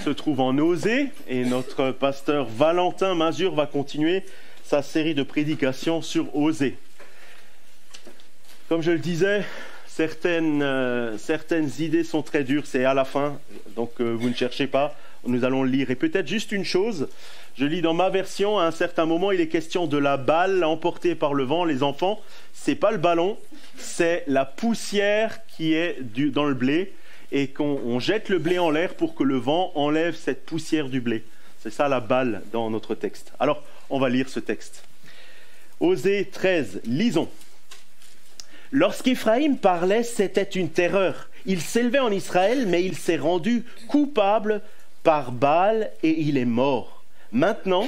se trouve en Osée et notre pasteur Valentin Mazur va continuer sa série de prédications sur Osée. Comme je le disais, certaines idées sont très dures, c'est à la fin, donc vous ne cherchez pas, nous allons le lire. Et peut-être juste une chose, je lis dans ma version, à un certain moment, il est question de la balle emportée par le vent. Les enfants, c'est pas le ballon, c'est la poussière qui est dans le blé et qu'on jette le blé en l'air pour que le vent enlève cette poussière du blé. C'est ça la balle dans notre texte. Alors, on va lire ce texte. Osée 13, lisons. Lorsqu'Éphraïm parlait, c'était une terreur. Il s'élevait en Israël, mais il s'est rendu coupable par Baal et il est mort. Maintenant,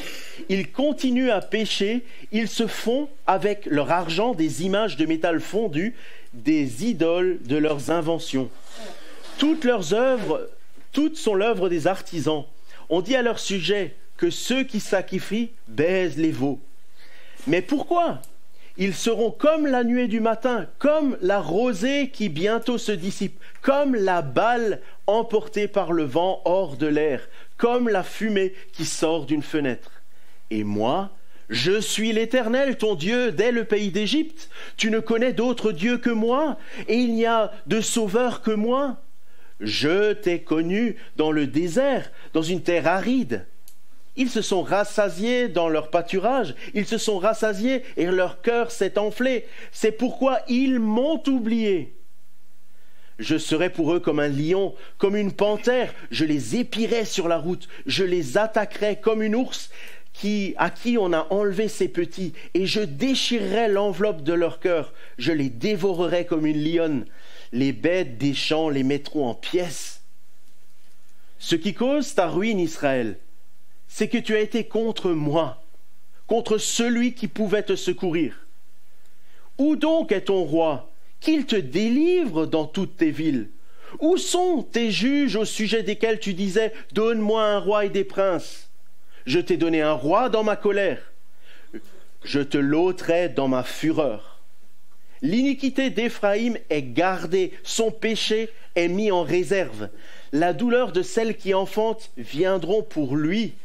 ils continuent à pécher, ils se font avec leur argent des images de métal fondu, des idoles de leurs inventions. Toutes sont l'œuvre des artisans. On dit à leur sujet que ceux qui sacrifient baisent les veaux. Mais pourquoi ? Ils seront comme la nuée du matin, comme la rosée qui bientôt se dissipe, comme la balle emportée par le vent hors de l'air, comme la fumée qui sort d'une fenêtre. Et moi, je suis l'Éternel, ton Dieu, dès le pays d'Égypte. Tu ne connais d'autre Dieu que moi, et il n'y a de sauveur que moi. Je t'ai connu dans le désert, dans une terre aride. Ils se sont rassasiés dans leur pâturage, ils se sont rassasiés et leur cœur s'est enflé. C'est pourquoi ils m'ont oublié. Je serai pour eux comme un lion, comme une panthère. Je les épierai sur la route, je les attaquerai comme une ours à qui on a enlevé ses petits, et je déchirerai l'enveloppe de leur cœur. Je les dévorerai comme une lionne. Les bêtes des champs les mettront en pièces. Ce qui cause ta ruine, Israël, c'est que tu as été contre moi, contre celui qui pouvait te secourir. Où donc est ton roi, qu'il te délivre dans toutes tes villes? Où sont tes juges au sujet desquels tu disais « Donne-moi un roi et des princes » ? Je t'ai donné un roi dans ma colère, je te l'ôterai dans ma fureur. L'iniquité d'Éphraïm est gardée, son péché est mis en réserve. La douleur de celles qui enfantent viendront pour lui.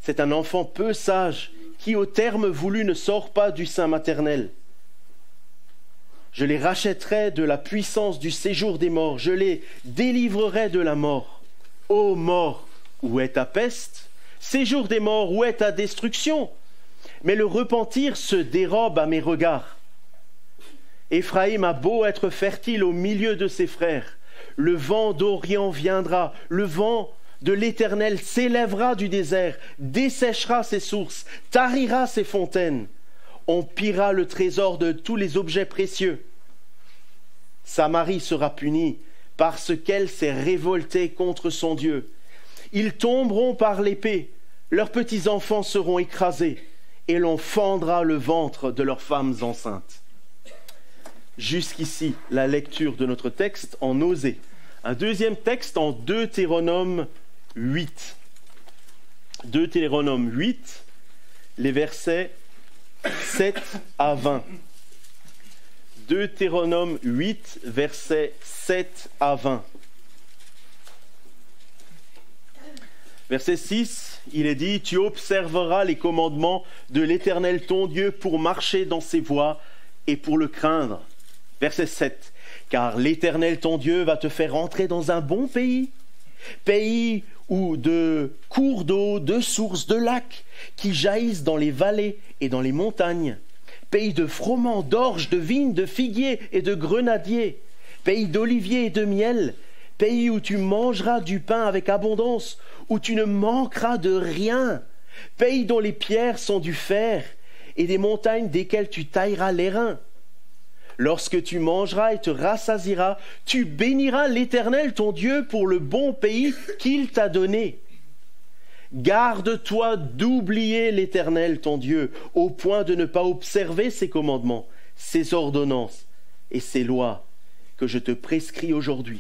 C'est un enfant peu sage qui, au terme voulu, ne sort pas du sein maternel. Je les rachèterai de la puissance du séjour des morts. Je les délivrerai de la mort. Ô mort, où est ta peste? Séjour des morts, où est ta destruction? Mais le repentir se dérobe à mes regards. Éphraïm a beau être fertile au milieu de ses frères. Le vent d'Orient viendra, le vent de l'Éternel s'élèvera du désert, desséchera ses sources, tarira ses fontaines. On pillera le trésor de tous les objets précieux. Samarie sera punie parce qu'elle s'est révoltée contre son Dieu. Ils tomberont par l'épée, leurs petits-enfants seront écrasés, et l'on fendra le ventre de leurs femmes enceintes. Jusqu'ici, la lecture de notre texte en Osée. Un deuxième texte en Deutéronome 8. Deutéronome 8, les versets 7 à 20. Deutéronome 8, versets 7 à 20. Verset 6, il est dit « Tu observeras les commandements de l'Éternel ton Dieu pour marcher dans ses voies et pour le craindre. » Verset 7, « Car l'Éternel ton Dieu va te faire entrer dans un bon pays, pays où de cours d'eau, de sources, de lacs qui jaillissent dans les vallées et dans les montagnes, pays de froment, d'orge, de vignes, de figuiers et de grenadiers, pays d'oliviers et de miel, pays où tu mangeras du pain avec abondance, où tu ne manqueras de rien, pays dont les pierres sont du fer et des montagnes desquelles tu tailleras l'airain. Lorsque tu mangeras et te rassasieras, tu béniras l'Éternel ton Dieu pour le bon pays qu'il t'a donné. Garde-toi d'oublier l'Éternel ton Dieu, au point de ne pas observer ses commandements, ses ordonnances et ses lois que je te prescris aujourd'hui.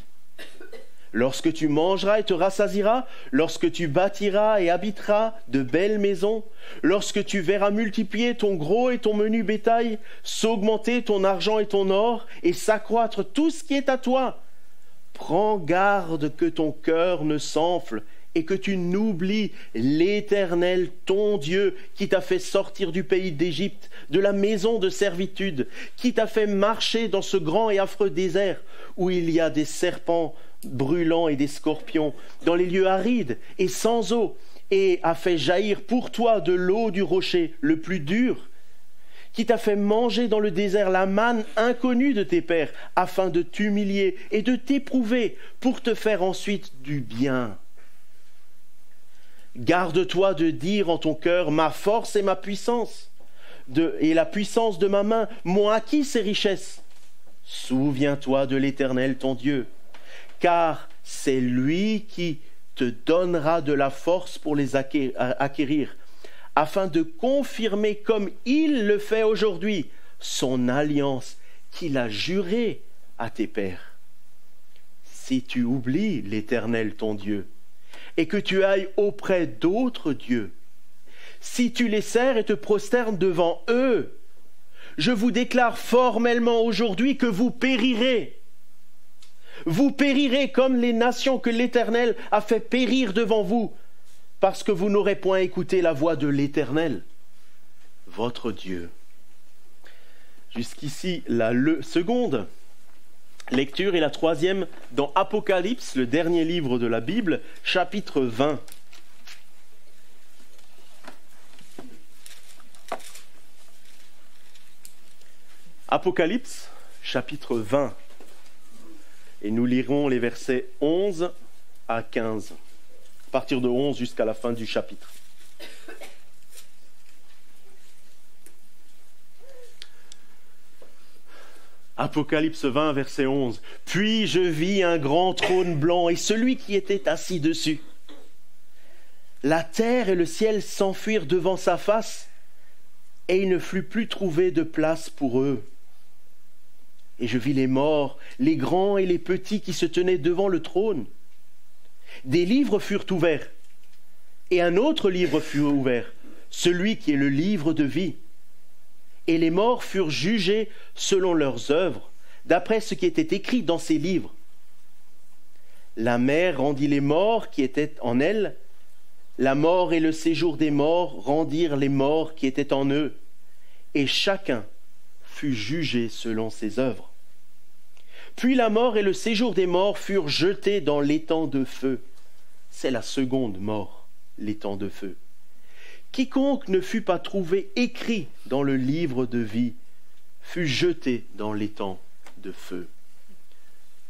Lorsque tu mangeras et te rassasieras, lorsque tu bâtiras et habiteras de belles maisons, lorsque tu verras multiplier ton gros et ton menu bétail, s'augmenter ton argent et ton or, et s'accroître tout ce qui est à toi, prends garde que ton cœur ne s'enfle et que tu n'oublies l'Éternel, ton Dieu, qui t'a fait sortir du pays d'Égypte, de la maison de servitude, qui t'a fait marcher dans ce grand et affreux désert, où il y a des serpents brûlants et des scorpions, dans les lieux arides et sans eau, et a fait jaillir pour toi de l'eau du rocher le plus dur, qui t'a fait manger dans le désert la manne inconnue de tes pères, afin de t'humilier et de t'éprouver, pour te faire ensuite du bien. Garde-toi de dire en ton cœur, ma force et ma puissance, et la puissance de ma main m'ont acquis ces richesses. Souviens-toi de l'Éternel ton Dieu, car c'est lui qui te donnera de la force pour les acquérir, afin de confirmer comme il le fait aujourd'hui son alliance qu'il a jurée à tes pères. Si tu oublies l'Éternel ton Dieu, et que tu ailles auprès d'autres dieux, si tu les sers et te prosternes devant eux, je vous déclare formellement aujourd'hui que vous périrez. Vous périrez comme les nations que l'Éternel a fait périr devant vous, parce que vous n'aurez point écouté la voix de l'Éternel, votre Dieu. Jusqu'ici, la seconde lecture et la troisième dans Apocalypse, le dernier livre de la Bible, chapitre 20. Apocalypse, chapitre 20. Et nous lirons les versets 11 à 15. À partir de 11 jusqu'à la fin du chapitre. Apocalypse 20, verset 11. « Puis je vis un grand trône blanc et celui qui était assis dessus. La terre et le ciel s'enfuirent devant sa face, et il ne fut plus trouvé de place pour eux. Et je vis les morts, les grands et les petits qui se tenaient devant le trône. Des livres furent ouverts, et un autre livre fut ouvert, celui qui est le livre de vie. Et les morts furent jugés selon leurs œuvres, d'après ce qui était écrit dans ces livres. La mer rendit les morts qui étaient en elle, la mort et le séjour des morts rendirent les morts qui étaient en eux, et chacun fut jugé selon ses œuvres. Puis la mort et le séjour des morts furent jetés dans l'étang de feu. C'est la seconde mort, l'étang de feu. Quiconque ne fut pas trouvé écrit dans le livre de vie fut jeté dans l'étang de feu.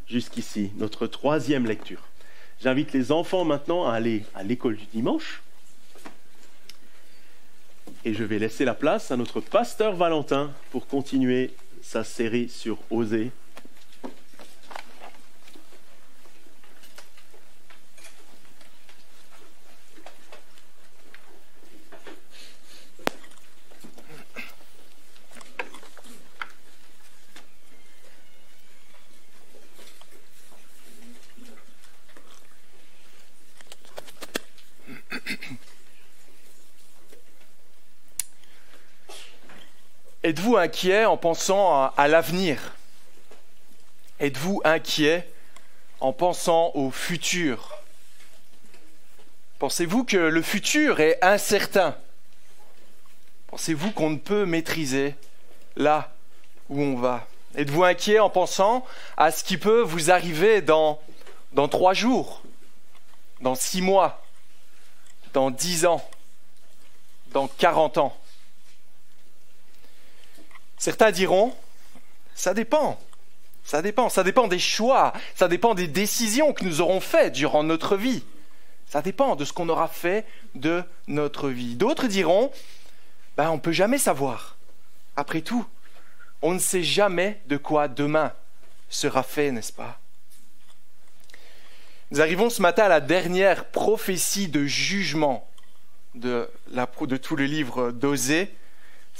Jusqu'ici, notre troisième lecture. J'invite les enfants maintenant à aller à l'école du dimanche. Et je vais laisser la place à notre pasteur Valentin pour continuer sa série sur Osée. Êtes-vous inquiet en pensant à l'avenir? Êtes-vous inquiet en pensant au futur? Pensez-vous que le futur est incertain? Pensez-vous qu'on ne peut maîtriser là où on va? Êtes-vous inquiet en pensant à ce qui peut vous arriver dans 3 jours, dans 6 mois, dans 10 ans, dans 40 ans? Certains diront, ça dépend des choix, ça dépend des décisions que nous aurons faites durant notre vie. Ça dépend de ce qu'on aura fait de notre vie. D'autres diront, on ne peut jamais savoir. Après tout, on ne sait jamais de quoi demain sera fait, n'est-ce pas? Nous arrivons ce matin à la dernière prophétie de jugement de tout le livre d'Osée.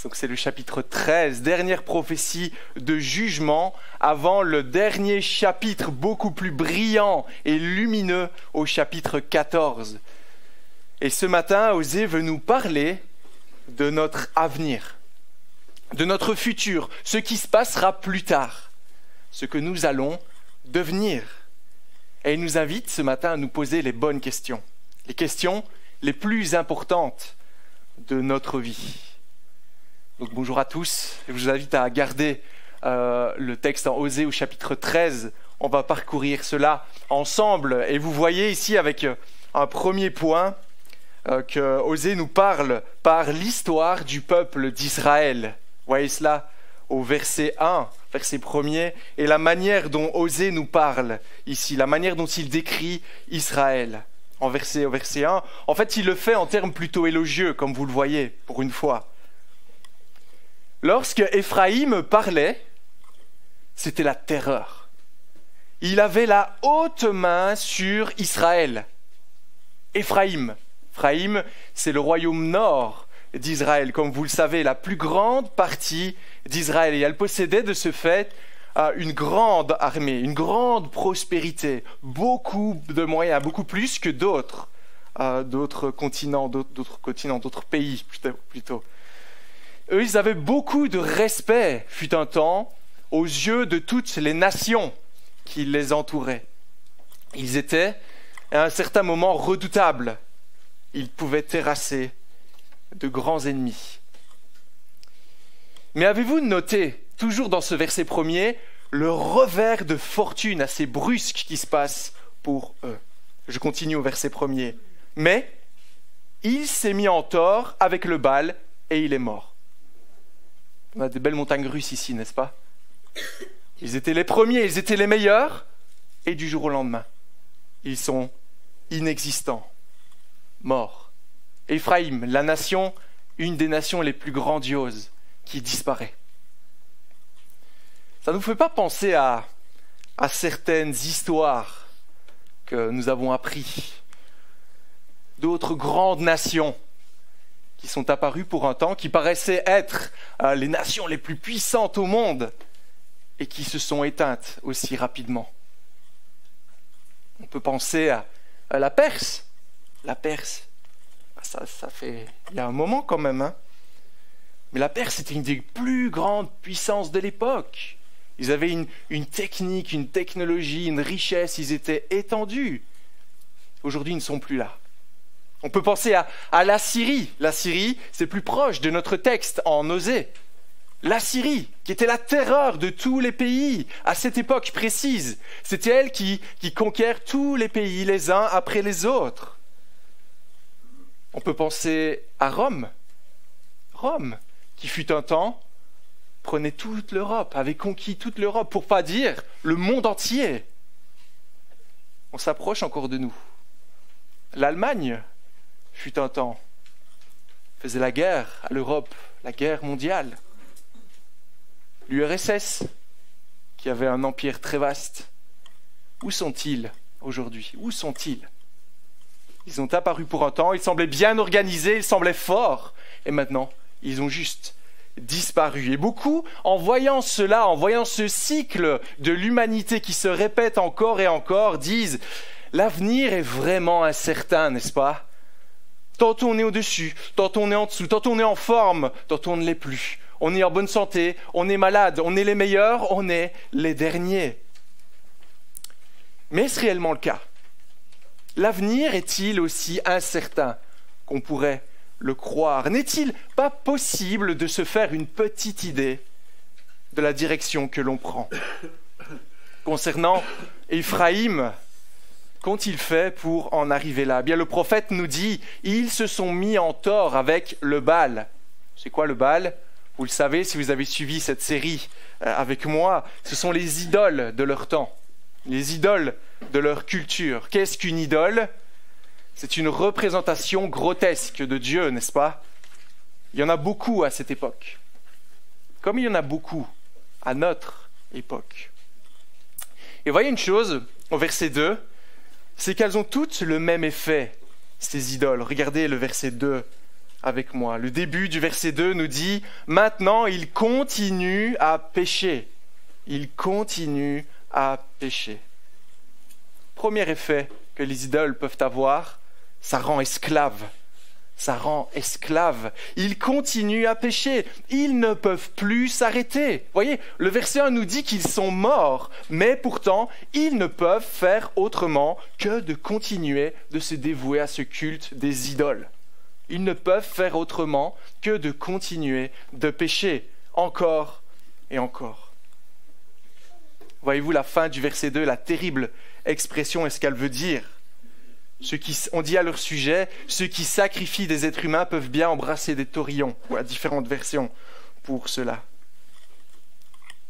Donc c'est le chapitre 13, dernière prophétie de jugement avant le dernier chapitre beaucoup plus brillant et lumineux au chapitre 14. Et ce matin, Osée veut nous parler de notre avenir, de notre futur, ce qui se passera plus tard, ce que nous allons devenir. Et il nous invite ce matin à nous poser les bonnes questions. les questions les plus importantes de notre vie. Donc bonjour à tous, je vous invite à garder le texte en Osée au chapitre 13. On va parcourir cela ensemble et vous voyez ici avec un premier point que Osée nous parle par l'histoire du peuple d'Israël. Vous voyez cela au verset 1, verset 1er, et la manière dont Osée nous parle ici, la manière dont il décrit Israël au verset 1. En fait, il le fait en termes plutôt élogieux, comme vous le voyez, pour une fois. Lorsque Éphraïm parlait, c'était la terreur. Il avait la haute main sur Israël. Éphraïm, c'est le royaume nord d'Israël, comme vous le savez, la plus grande partie d'Israël. Et elle possédait de ce fait une grande armée, une grande prospérité, beaucoup de moyens, beaucoup plus que d'autres continents, d'autres pays plutôt. Eux, ils avaient beaucoup de respect, fut un temps, aux yeux de toutes les nations qui les entouraient. Ils étaient, à un certain moment, redoutables. Ils pouvaient terrasser de grands ennemis. Mais avez-vous noté, toujours dans ce verset premier, le revers de fortune assez brusque qui se passe pour eux? Je continue au verset premier. Mais il s'est mis en tort avec le Baal et il est mort. On a des belles montagnes russes ici, n'est-ce pas? Ils étaient les premiers, ils étaient les meilleurs, et du jour au lendemain, ils sont inexistants, morts. Éphraïm, la nation, une des nations les plus grandioses, qui disparaît. Ça ne nous fait pas penser à certaines histoires que nous avons apprises, d'autres grandes nations qui sont apparues pour un temps, qui paraissaient être les nations les plus puissantes au monde et qui se sont éteintes aussi rapidement. On peut penser à la Perse. La Perse, ça fait il y a un moment quand même, hein. Mais la Perse était une des plus grandes puissances de l'époque. Ils avaient une technique, une technologie, une richesse, ils étaient étendus. Aujourd'hui, ils ne sont plus là. On peut penser à la Syrie. La Syrie, c'est plus proche de notre texte en Osée. La Syrie, qui était la terreur de tous les pays à cette époque précise. C'était elle qui conquiert tous les pays les uns après les autres. On peut penser à Rome. Rome, qui fut un temps, prenait toute l'Europe, avait conquis toute l'Europe, pour pas dire le monde entier. On s'approche encore de nous. L'Allemagne fut un temps, faisait la guerre à l'Europe, la guerre mondiale. L'URSS, qui avait un empire très vaste. Où sont-ils aujourd'hui? Où sont-ils? Ils ont apparu pour un temps, ils semblaient bien organisés, ils semblaient forts, et maintenant, ils ont juste disparu. Et beaucoup, en voyant cela, en voyant ce cycle de l'humanité qui se répète encore et encore, disent « L'avenir est vraiment incertain, n'est-ce pas? Tantôt on est au-dessus, tantôt on est en dessous, tantôt on est en forme, tantôt on ne l'est plus. On est en bonne santé, on est malade, on est les meilleurs, on est les derniers. » Mais est-ce réellement le cas? L'avenir est-il aussi incertain qu'on pourrait le croire? N'est-il pas possible de se faire une petite idée de la direction que l'on prend? Concernant Éphraïm, qu'ont-ils fait pour en arriver là? Bien, le prophète nous dit, ils se sont mis en tort avec le Baal. C'est quoi le Baal? Vous le savez, si vous avez suivi cette série avec moi, ce sont les idoles de leur temps, les idoles de leur culture. Qu'est-ce qu'une idole? C'est une représentation grotesque de Dieu, n'est-ce pas? Il y en a beaucoup à cette époque, comme il y en a beaucoup à notre époque. Et voyez une chose, au verset 2, c'est qu'elles ont toutes le même effet, ces idoles. Regardez le verset 2 avec moi. Le début du verset 2 nous dit « Maintenant, ils continuent à pécher. » Ils continuent à pécher. Premier effet que les idoles peuvent avoir, ça rend esclave. Ça rend esclave. Ils continuent à pécher. Ils ne peuvent plus s'arrêter. Vous voyez, le verset 1 nous dit qu'ils sont morts, mais pourtant, ils ne peuvent faire autrement que de continuer de se dévouer à ce culte des idoles. Ils ne peuvent faire autrement que de continuer de pécher encore et encore. Voyez-vous la fin du verset 2, la terrible expression, est-ce qu'elle veut dire ? On dit à leur sujet, ceux qui sacrifient des êtres humains peuvent bien embrasser des taurillons. Voilà, différentes versions pour cela.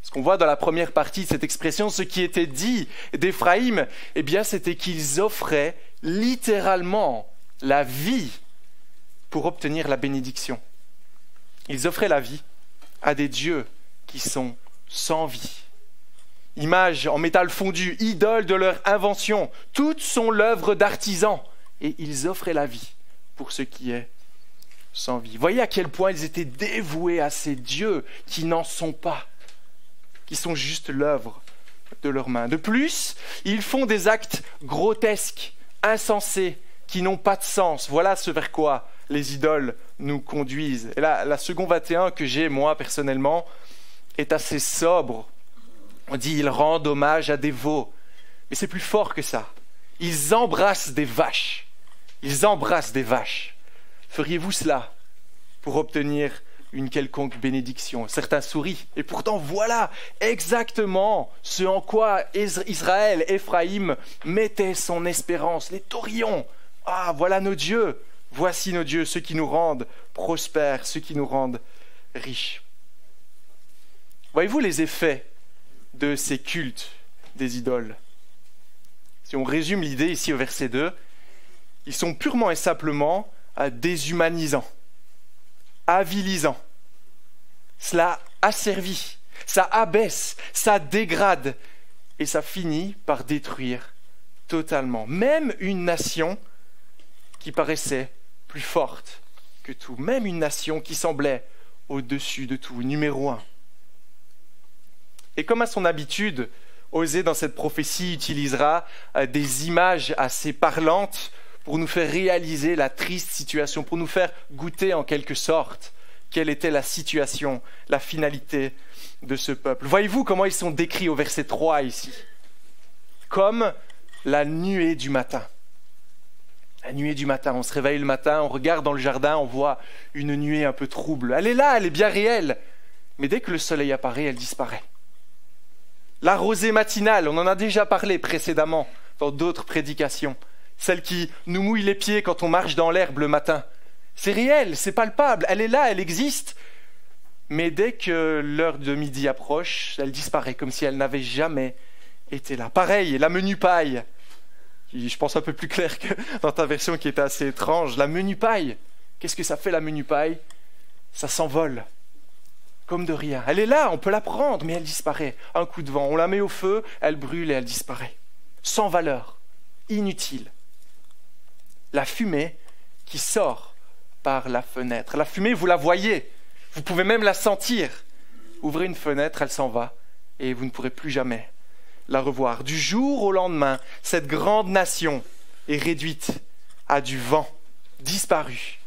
Ce qu'on voit dans la première partie de cette expression, ce qui était dit d'Éphraïm, eh bien, c'était qu'ils offraient littéralement la vie pour obtenir la bénédiction. Ils offraient la vie à des dieux qui sont sans vie. Images en métal fondu, idoles de leur invention, toutes sont l'œuvre d'artisans. Et ils offraient la vie pour ce qui est sans vie. Voyez à quel point ils étaient dévoués à ces dieux qui n'en sont pas, qui sont juste l'œuvre de leurs mains. De plus, ils font des actes grotesques, insensés, qui n'ont pas de sens. Voilà ce vers quoi les idoles nous conduisent. Et là, la seconde 21 que j'ai, moi, personnellement, est assez sobre. On dit, ils rendent hommage à des veaux. Mais c'est plus fort que ça. Ils embrassent des vaches. Ils embrassent des vaches. Feriez-vous cela pour obtenir une quelconque bénédiction ? Certains sourient. Et pourtant, voilà exactement ce en quoi Israël, Éphraïm, mettait son espérance. Les taurillons. Ah, voilà nos dieux. Voici nos dieux, ceux qui nous rendent prospères, ceux qui nous rendent riches. Voyez-vous les effets de ces cultes des idoles? Si on résume l'idée ici au verset 2, ils sont purement et simplement déshumanisants, avilisants. Cela asservit, ça abaisse, ça dégrade et ça finit par détruire totalement. Même une nation qui paraissait plus forte que tout, même une nation qui semblait au-dessus de tout, numéro 1. Et comme à son habitude, Osée dans cette prophétie utilisera des images assez parlantes pour nous faire réaliser la triste situation, pour nous faire goûter en quelque sorte quelle était la situation, la finalité de ce peuple. Voyez-vous comment ils sont décrits au verset 3 ici ? Comme la nuée du matin. La nuée du matin, on se réveille le matin, on regarde dans le jardin, on voit une nuée un peu trouble. Elle est là, elle est bien réelle, mais dès que le soleil apparaît, elle disparaît. La rosée matinale, on en a déjà parlé précédemment dans d'autres prédications. Celle qui nous mouille les pieds quand on marche dans l'herbe le matin. C'est réel, c'est palpable, elle est là, elle existe. Mais dès que l'heure de midi approche, elle disparaît comme si elle n'avait jamais été là. Pareil, la menu paille, qui je pense un peu plus clair que dans ta version qui était assez étrange. La menu paille, qu'est-ce que ça fait la menu paille ? Ça s'envole. Comme de rien. Elle est là, on peut la prendre, mais elle disparaît. Un coup de vent, on la met au feu, elle brûle et elle disparaît. Sans valeur, inutile. La fumée qui sort par la fenêtre. La fumée, vous la voyez, vous pouvez même la sentir. Ouvrez une fenêtre, elle s'en va, et vous ne pourrez plus jamais la revoir. Du jour au lendemain, cette grande nation est réduite à du vent, disparue,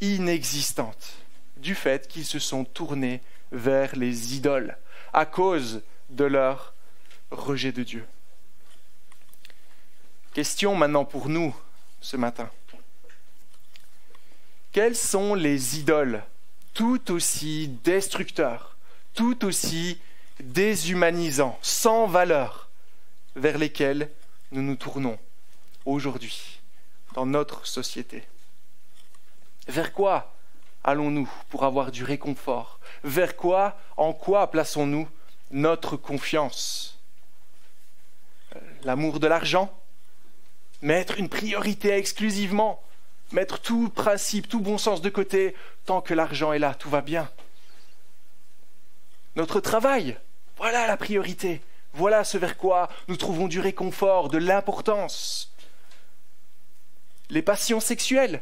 inexistante, du fait qu'ils se sont tournés vers les idoles à cause de leur rejet de Dieu. Question maintenant pour nous ce matin. Quels sont les idoles tout aussi destructeurs, tout aussi déshumanisants, sans valeur, vers lesquels nous nous tournons aujourd'hui dans notre société? Vers quoi allons-nous pour avoir du réconfort ? Vers quoi, en quoi plaçons-nous notre confiance ? L'amour de l'argent ? Mettre une priorité exclusivement ? Mettre tout principe, tout bon sens de côté, tant que l'argent est là, tout va bien. Notre travail, voilà la priorité. Voilà ce vers quoi nous trouvons du réconfort, de l'importance. Les passions sexuelles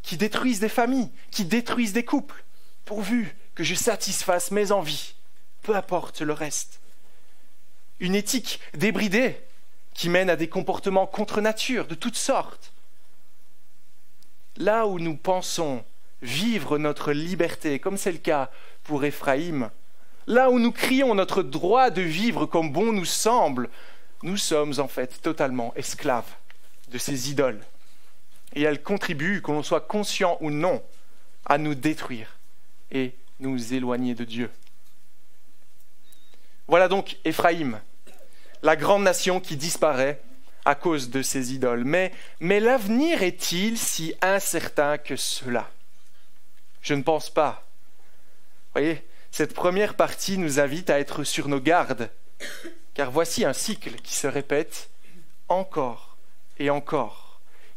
qui détruisent des familles, qui détruisent des couples, pourvu que je satisfasse mes envies, peu importe le reste. Une éthique débridée qui mène à des comportements contre nature de toutes sortes. là où nous pensons vivre notre liberté, comme c'est le cas pour Éphraïm, là où nous crions notre droit de vivre comme bon nous semble, nous sommes en fait totalement esclaves de ces idoles. Et elles contribuent, que l'on soit conscient ou non, à nous détruire et nous éloigner de Dieu. Voilà donc Éphraïm, la grande nation qui disparaît à cause de ces idoles. Mais l'avenir est-il si incertain que cela? Je ne pense pas. Vous voyez, cette première partie nous invite à être sur nos gardes, car voici un cycle qui se répète encore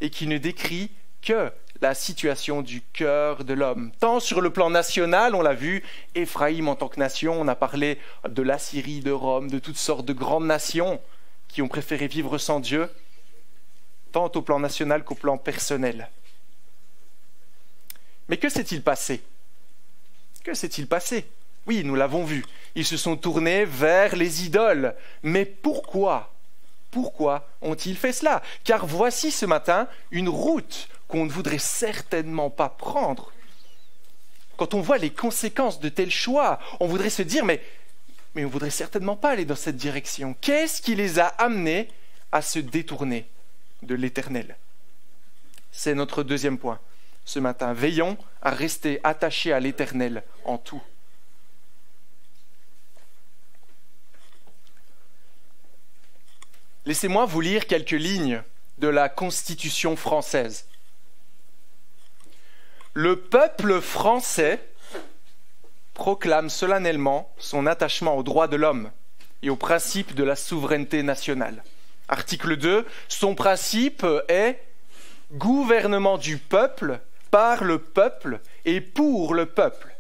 et qui ne décrit que la situation du cœur de l'homme. Tant sur le plan national, on l'a vu, Éphraïm en tant que nation, on a parlé de l'Assyrie, de Rome, de toutes sortes de grandes nations qui ont préféré vivre sans Dieu, tant au plan national qu'au plan personnel. Mais que s'est-il passé? Que s'est-il passé? Oui, nous l'avons vu, ils se sont tournés vers les idoles. Mais pourquoi? Pourquoi ont-ils fait cela? Car voici ce matin une route qu'on ne voudrait certainement pas prendre. Quand on voit les conséquences de tels choix, on voudrait se dire, mais on ne voudrait certainement pas aller dans cette direction. Qu'est-ce qui les a amenés à se détourner de l'Éternel? C'est notre deuxième point ce matin. Veillons à rester attachés à l'Éternel en tout. Laissez-moi vous lire quelques lignes de la Constitution française. Le peuple français proclame solennellement son attachement aux droits de l'homme et au principe de la souveraineté nationale. Article 2, son principe est gouvernement du peuple, par le peuple et pour le peuple.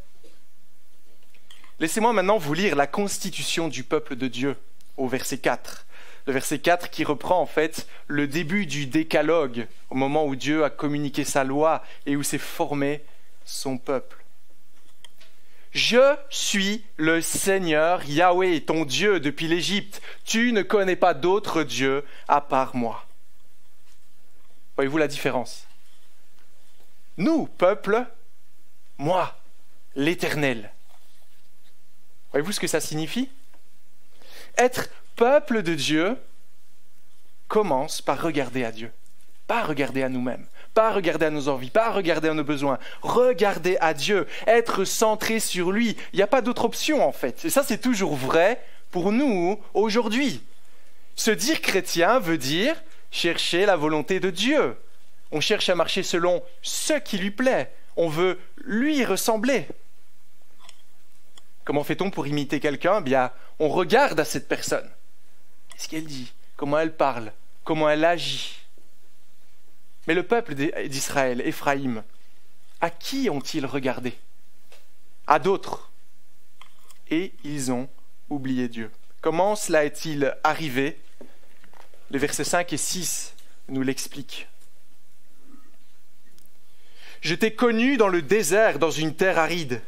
Laissez-moi maintenant vous lire la Constitution du peuple de Dieu au verset 4. Le verset 4 qui reprend en fait le début du décalogue, au moment où Dieu a communiqué sa loi et où s'est formé son peuple. Je suis le Seigneur Yahweh, ton Dieu depuis l'Égypte. Tu ne connais pas d'autre Dieu à part moi. Voyez-vous la différence? Nous, peuple, moi, l'Éternel. Voyez-vous ce que ça signifie? Être peuple de Dieu commence par regarder à Dieu, pas regarder à nous-mêmes, pas regarder à nos envies, pas regarder à nos besoins, regarder à Dieu, être centré sur lui. Il n'y a pas d'autre option en fait. Et ça, c'est toujours vrai pour nous aujourd'hui. Se dire chrétien veut dire chercher la volonté de Dieu. On cherche à marcher selon ce qui lui plaît. On veut lui ressembler. Comment fait-on pour imiter quelqu'un? Bien, on regarde à cette personne. Qu'est-ce qu'elle dit? Comment elle parle? Comment elle agit? Mais le peuple d'Israël, Éphraïm, à qui ont-ils regardé? À d'autres. Et ils ont oublié Dieu. Comment cela est-il arrivé? Les versets 5 et 6 nous l'expliquent. Je t'ai connu dans le désert, dans une terre aride.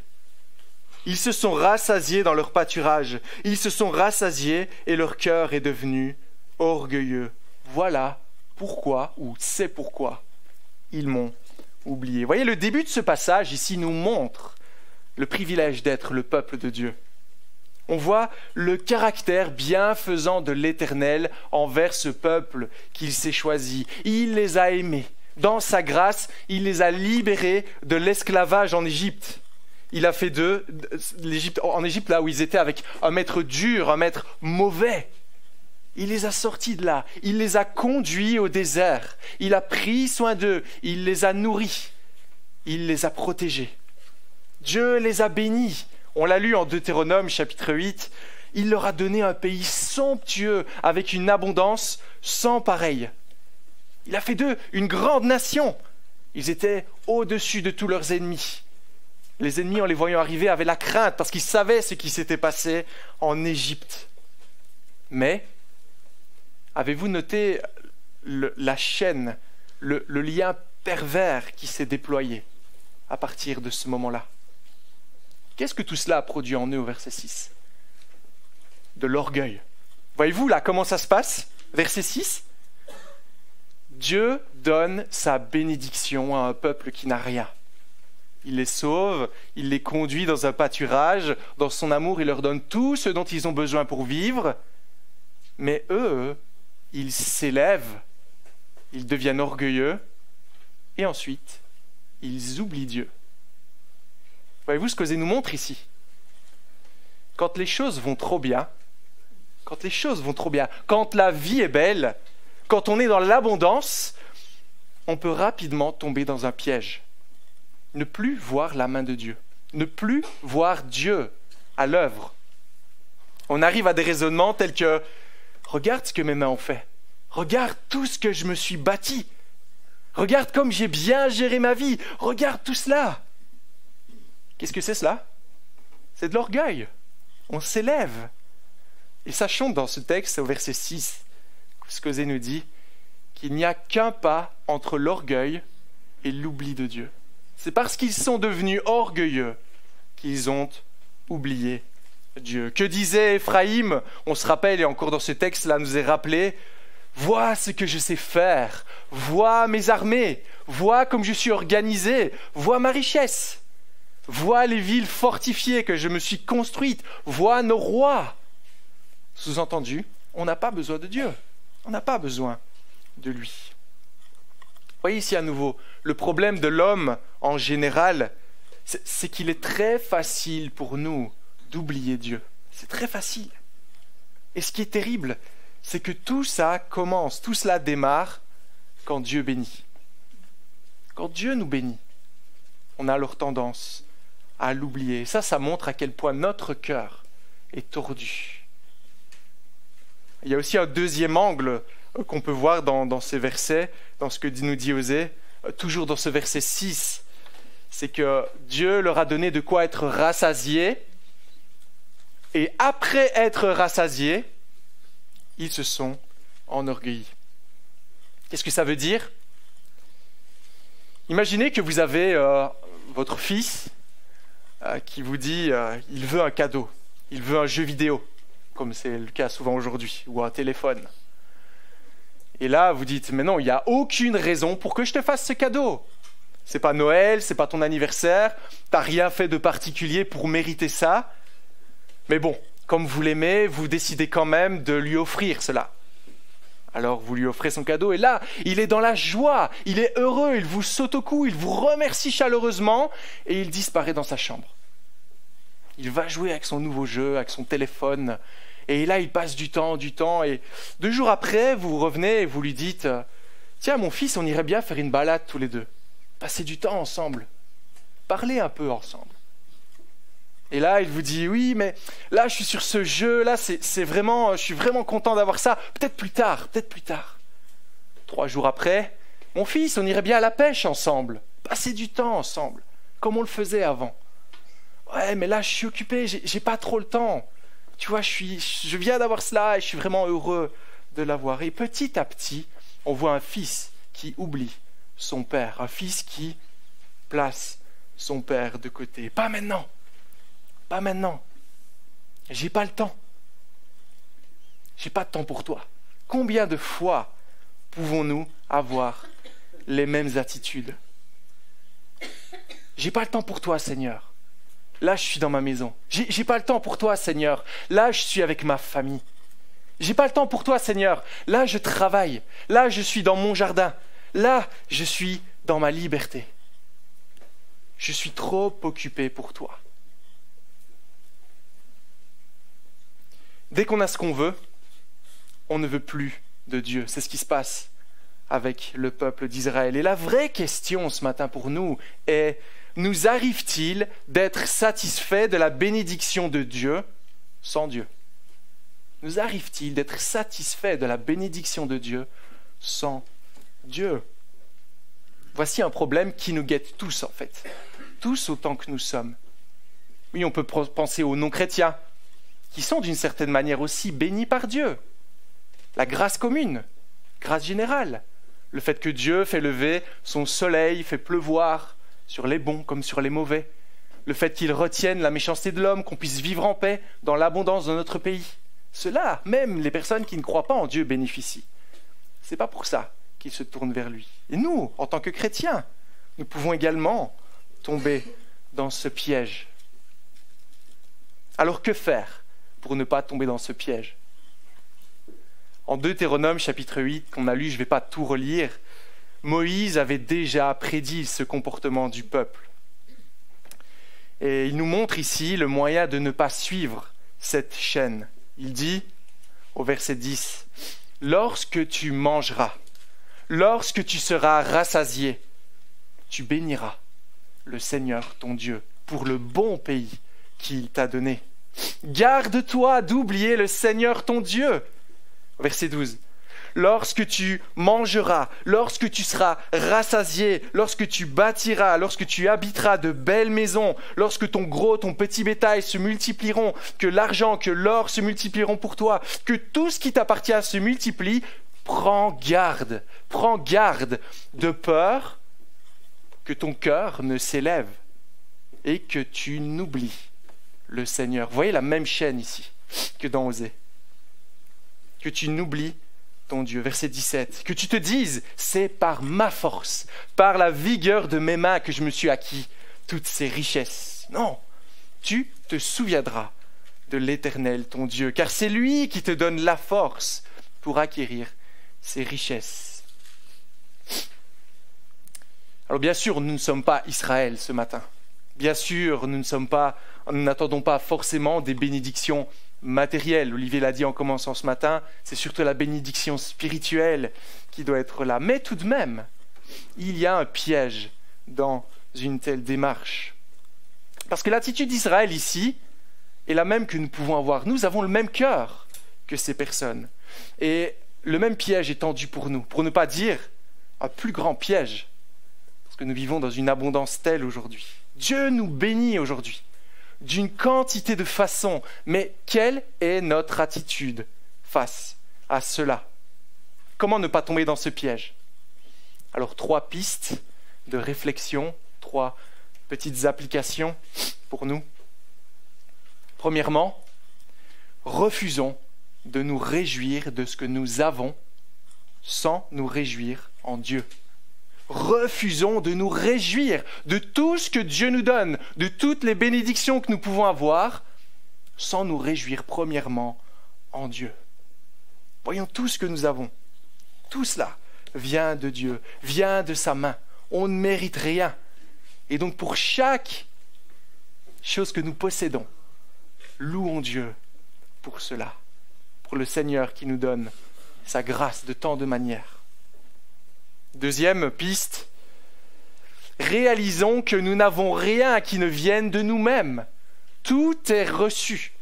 Ils se sont rassasiés dans leur pâturage. Ils se sont rassasiés et leur cœur est devenu orgueilleux. Voilà pourquoi, ou c'est pourquoi, ils m'ont oublié. Voyez, le début de ce passage ici nous montre le privilège d'être le peuple de Dieu. On voit le caractère bienfaisant de l'Éternel envers ce peuple qu'il s'est choisi. Il les a aimés. Dans sa grâce, il les a libérés de l'esclavage en Égypte. Il a fait d'eux, en Égypte, là où ils étaient avec un maître dur, un maître mauvais. Il les a sortis de là. Il les a conduits au désert. Il a pris soin d'eux. Il les a nourris. Il les a protégés. Dieu les a bénis. On l'a lu en Deutéronome, chapitre 8. Il leur a donné un pays somptueux, avec une abondance sans pareille. Il a fait d'eux une grande nation. Ils étaient au-dessus de tous leurs ennemis. Les ennemis, en les voyant arriver, avaient la crainte parce qu'ils savaient ce qui s'était passé en Égypte. Mais, avez-vous noté la chaîne, le lien pervers qui s'est déployé à partir de ce moment-là? Qu'est-ce que tout cela a produit en eux au verset 6? De l'orgueil. Voyez-vous là comment ça se passe? Verset 6. Dieu donne sa bénédiction à un peuple qui n'a rien. Il les sauve, il les conduit dans un pâturage, dans son amour, il leur donne tout ce dont ils ont besoin pour vivre. Mais eux, ils s'élèvent, ils deviennent orgueilleux, et ensuite, ils oublient Dieu. Voyez-vous ce que Osée nous montre ici? Quand les choses vont trop bien, quand la vie est belle, quand on est dans l'abondance, on peut rapidement tomber dans un piège. Ne plus voir la main de Dieu, ne plus voir Dieu à l'œuvre. On arrive à des raisonnements tels que « Regarde ce que mes mains ont fait, regarde tout ce que je me suis bâti, regarde comme j'ai bien géré ma vie, regarde tout cela !» Qu'est-ce que c'est cela? C'est de l'orgueil. On s'élève. Et sachons dans ce texte, au verset 6, ce qu'Osée nous dit, qu'il n'y a qu'un pas entre l'orgueil et l'oubli de Dieu. C'est parce qu'ils sont devenus orgueilleux qu'ils ont oublié Dieu. Que disait Éphraïm? On se rappelle, et encore dans ce texte-là nous est rappelé, « Vois ce que je sais faire, vois mes armées, vois comme je suis organisé, vois ma richesse, vois les villes fortifiées que je me suis construites, vois nos rois. » Sous-entendu, on n'a pas besoin de Dieu, on n'a pas besoin de lui. Voyez ici à nouveau, le problème de l'homme en général, c'est qu'il est très facile pour nous d'oublier Dieu. C'est très facile. Et ce qui est terrible, c'est que tout ça commence, tout cela démarre quand Dieu bénit. Quand Dieu nous bénit, on a alors tendance à l'oublier. Ça montre à quel point notre cœur est tordu. Il y a aussi un deuxième angle qu'on peut voir dans ces versets, dans ce que nous dit Osée, toujours dans ce verset 6, c'est que Dieu leur a donné de quoi être rassasiés, et après être rassasiés, ils se sont enorgueillis. Qu'est-ce que ça veut dire? Imaginez que vous avez votre fils qui vous dit il veut un cadeau, il veut un jeu vidéo, comme c'est le cas souvent aujourd'hui, ou un téléphone. Et là, vous dites, mais non, il n'y a aucune raison pour que je te fasse ce cadeau. C'est pas Noël, c'est pas ton anniversaire, t'as rien fait de particulier pour mériter ça. Mais bon, comme vous l'aimez, vous décidez quand même de lui offrir cela. Alors vous lui offrez son cadeau et là, il est dans la joie, il est heureux, il vous saute au cou, il vous remercie chaleureusement et il disparaît dans sa chambre. Il va jouer avec son nouveau jeu, avec son téléphone. Et là, il passe du temps, et 2 jours après, vous revenez et vous lui dites « Tiens, mon fils, on irait bien faire une balade tous les deux. Passer du temps ensemble. Parler un peu ensemble. » Et là, il vous dit « Oui, mais là, je suis sur ce jeu, là, c'est vraiment, je suis vraiment content d'avoir ça. Peut-être plus tard. » 3 jours après, « Mon fils, on irait bien à la pêche ensemble. Passer du temps ensemble, comme on le faisait avant. » « Ouais, mais là, je suis occupé, j'ai pas trop le temps. » Tu vois, je viens d'avoir cela et je suis vraiment heureux de l'avoir. Et petit à petit, on voit un fils qui oublie son père, un fils qui place son père de côté. Pas maintenant, j'ai pas le temps. J'ai pas de temps pour toi. Combien de fois pouvons-nous avoir les mêmes attitudes? J'ai pas le temps pour toi, Seigneur. Là, je suis dans ma maison. J'ai pas le temps pour toi, Seigneur. Là, je suis avec ma famille. J'ai pas le temps pour toi, Seigneur. Là, je travaille. Là, je suis dans mon jardin. Là, je suis dans ma liberté. Je suis trop occupé pour toi. Dès qu'on a ce qu'on veut, on ne veut plus de Dieu. C'est ce qui se passe avec le peuple d'Israël. Et la vraie question ce matin pour nous est: nous arrive-t-il d'être satisfait de la bénédiction de Dieu sans Dieu? Nous arrive-t-il d'être satisfait de la bénédiction de Dieu sans Dieu? Voici un problème qui nous guette tous en fait, tous autant que nous sommes. Oui, on peut penser aux non-chrétiens, qui sont d'une certaine manière aussi bénis par Dieu. La grâce commune, grâce générale, le fait que Dieu fait lever son soleil, fait pleuvoir sur les bons comme sur les mauvais, le fait qu'il retienne la méchanceté de l'homme, qu'on puisse vivre en paix dans l'abondance de notre pays. Cela, même les personnes qui ne croient pas en Dieu bénéficient. Ce n'est pas pour ça qu'ils se tournent vers lui. Et nous, en tant que chrétiens, nous pouvons également tomber dans ce piège. Alors que faire pour ne pas tomber dans ce piège? En Deutéronome chapitre 8, qu'on a lu, je ne vais pas tout relire, Moïse avait déjà prédit ce comportement du peuple. Et il nous montre ici le moyen de ne pas suivre cette chaîne. Il dit au verset 10, « Lorsque tu mangeras, lorsque tu seras rassasié, tu béniras le Seigneur ton Dieu pour le bon pays qu'il t'a donné. Garde-toi d'oublier le Seigneur ton Dieu. » Verset 12. Lorsque tu mangeras, lorsque tu seras rassasié, lorsque tu bâtiras, lorsque tu habiteras de belles maisons, lorsque ton gros, ton petit bétail se multiplieront, que l'argent, que l'or se multiplieront pour toi, que tout ce qui t'appartient se multiplie, prends garde de peur que ton cœur ne s'élève et que tu n'oublies le Seigneur. Vous voyez la même chaîne ici que dans Osée. Que tu n'oublies ton Dieu. Verset 17. Que tu te dises, c'est par ma force, par la vigueur de mes mains que je me suis acquis toutes ces richesses. Non, tu te souviendras de l'Éternel, ton Dieu, car c'est lui qui te donne la force pour acquérir ces richesses. Alors bien sûr, nous ne sommes pas Israël ce matin. Bien sûr, nous n'attendons pas forcément des bénédictions matérielles. Olivier l'a dit en commençant ce matin, c'est surtout la bénédiction spirituelle qui doit être là. Mais tout de même, il y a un piège dans une telle démarche. Parce que l'attitude d'Israël ici est la même que nous pouvons avoir. Nous avons le même cœur que ces personnes. Et le même piège est tendu pour nous, pour ne pas dire un plus grand piège. Parce que nous vivons dans une abondance telle aujourd'hui. Dieu nous bénit aujourd'hui d'une quantité de façons, mais quelle est notre attitude face à cela? Comment ne pas tomber dans ce piège? Alors 3 pistes de réflexion, 3 petites applications pour nous. Premièrement, refusons de nous réjouir de ce que nous avons sans nous réjouir en Dieu. Refusons de nous réjouir de tout ce que Dieu nous donne, de toutes les bénédictions que nous pouvons avoir, sans nous réjouir premièrement en Dieu. Voyons tout ce que nous avons. Tout cela vient de Dieu, vient de sa main. On ne mérite rien. Et donc pour chaque chose que nous possédons, louons Dieu pour cela, pour le Seigneur qui nous donne sa grâce de tant de manières. Deuxième piste, réalisons que nous n'avons rien qui ne vienne de nous-mêmes. Tout est reçu,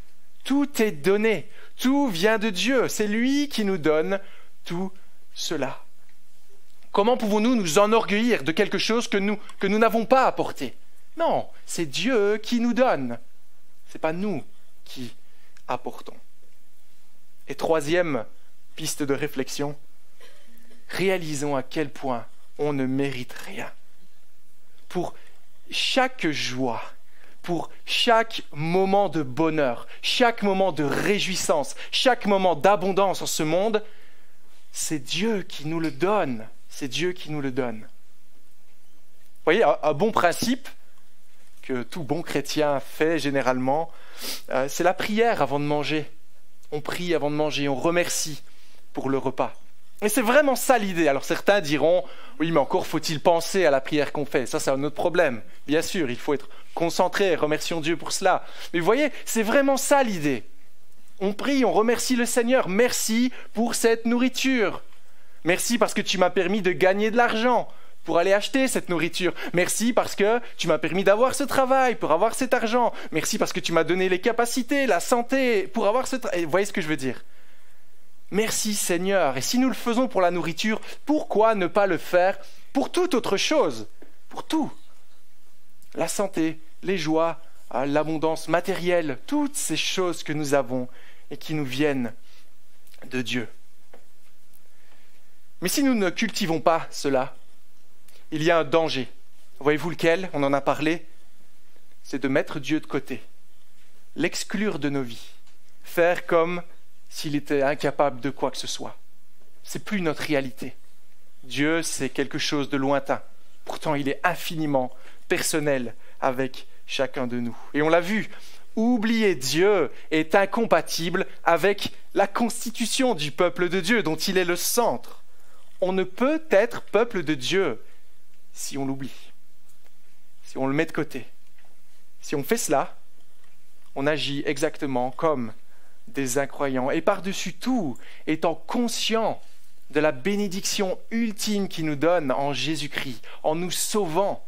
tout est donné, tout vient de Dieu. C'est lui qui nous donne tout cela. Comment pouvons-nous nous enorgueillir de quelque chose que nous n'avons pas apporté? Non, c'est Dieu qui nous donne. Ce n'est pas nous qui apportons. Et troisième piste de réflexion, réalisons à quel point on ne mérite rien. Pour chaque joie, pour chaque moment de bonheur, chaque moment de réjouissance, chaque moment d'abondance en ce monde, c'est Dieu qui nous le donne. C'est Dieu qui nous le donne. Vous voyez, un bon principe que tout bon chrétien fait généralement, c'est la prière avant de manger. On prie avant de manger, on remercie pour le repas. Et c'est vraiment ça l'idée. Alors certains diront, oui, mais encore faut-il penser à la prière qu'on fait. Ça, c'est un autre problème. Bien sûr, il faut être concentré, remercions Dieu pour cela. Mais vous voyez, c'est vraiment ça l'idée. On prie, on remercie le Seigneur. Merci pour cette nourriture. Merci parce que tu m'as permis de gagner de l'argent pour aller acheter cette nourriture. Merci parce que tu m'as permis d'avoir ce travail pour avoir cet argent. Merci parce que tu m'as donné les capacités, la santé pour avoir ce travail. Vous voyez ce que je veux dire? Merci Seigneur. Et si nous le faisons pour la nourriture, pourquoi ne pas le faire pour toute autre chose? Pour tout. La santé, les joies, l'abondance matérielle, toutes ces choses que nous avons et qui nous viennent de Dieu. Mais si nous ne cultivons pas cela, il y a un danger. Voyez-vous lequel? On en a parlé. C'est de mettre Dieu de côté, l'exclure de nos vies, faire comme s'il était incapable de quoi que ce soit. C'est plus notre réalité. Dieu, c'est quelque chose de lointain. Pourtant, il est infiniment personnel avec chacun de nous. Et on l'a vu, oublier Dieu est incompatible avec la constitution du peuple de Dieu, dont il est le centre. On ne peut être peuple de Dieu si on l'oublie, si on le met de côté. Si on fait cela, on agit exactement comme des incroyants. Et par-dessus tout, étant conscient de la bénédiction ultime qu'il nous donne en Jésus-Christ, en nous sauvant,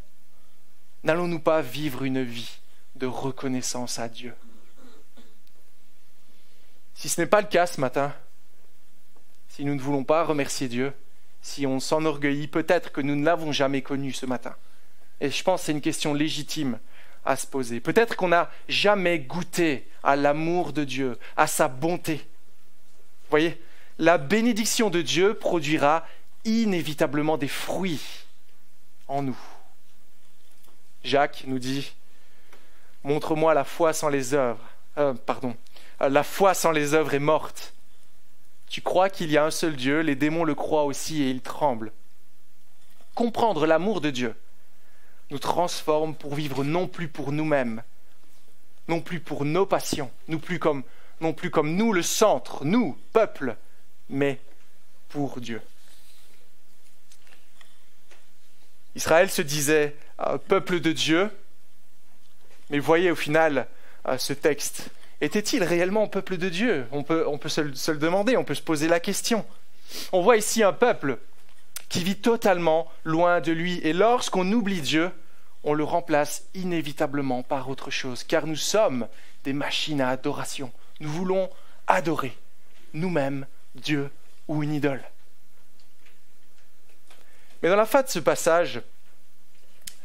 n'allons-nous pas vivre une vie de reconnaissance à Dieu? Si ce n'est pas le cas ce matin, si nous ne voulons pas remercier Dieu, si on s'enorgueillit, peut-être que nous ne l'avons jamais connu ce matin. Et je pense que c'est une question légitime à se poser. Peut-être qu'on n'a jamais goûté à l'amour de Dieu, à sa bonté. Vous voyez, la bénédiction de Dieu produira inévitablement des fruits en nous. Jacques nous dit « Montre-moi la foi sans les œuvres. La foi sans les œuvres est morte. Tu crois qu'il y a un seul Dieu, les démons le croient aussi et ils tremblent. » Comprendre l'amour de Dieu nous transforme pour vivre non plus pour nous-mêmes, non plus pour nos passions, non plus comme nous le centre, nous, peuple, mais pour Dieu. Israël se disait peuple de Dieu, mais voyez au final ce texte. Était-il réellement peuple de Dieu? On peut se le demander, on peut se poser la question. On voit ici un peuple qui vit totalement loin de lui. Et lorsqu'on oublie Dieu, on le remplace inévitablement par autre chose, car nous sommes des machines à adoration. Nous voulons adorer nous-mêmes Dieu ou une idole. Mais dans la fin de ce passage,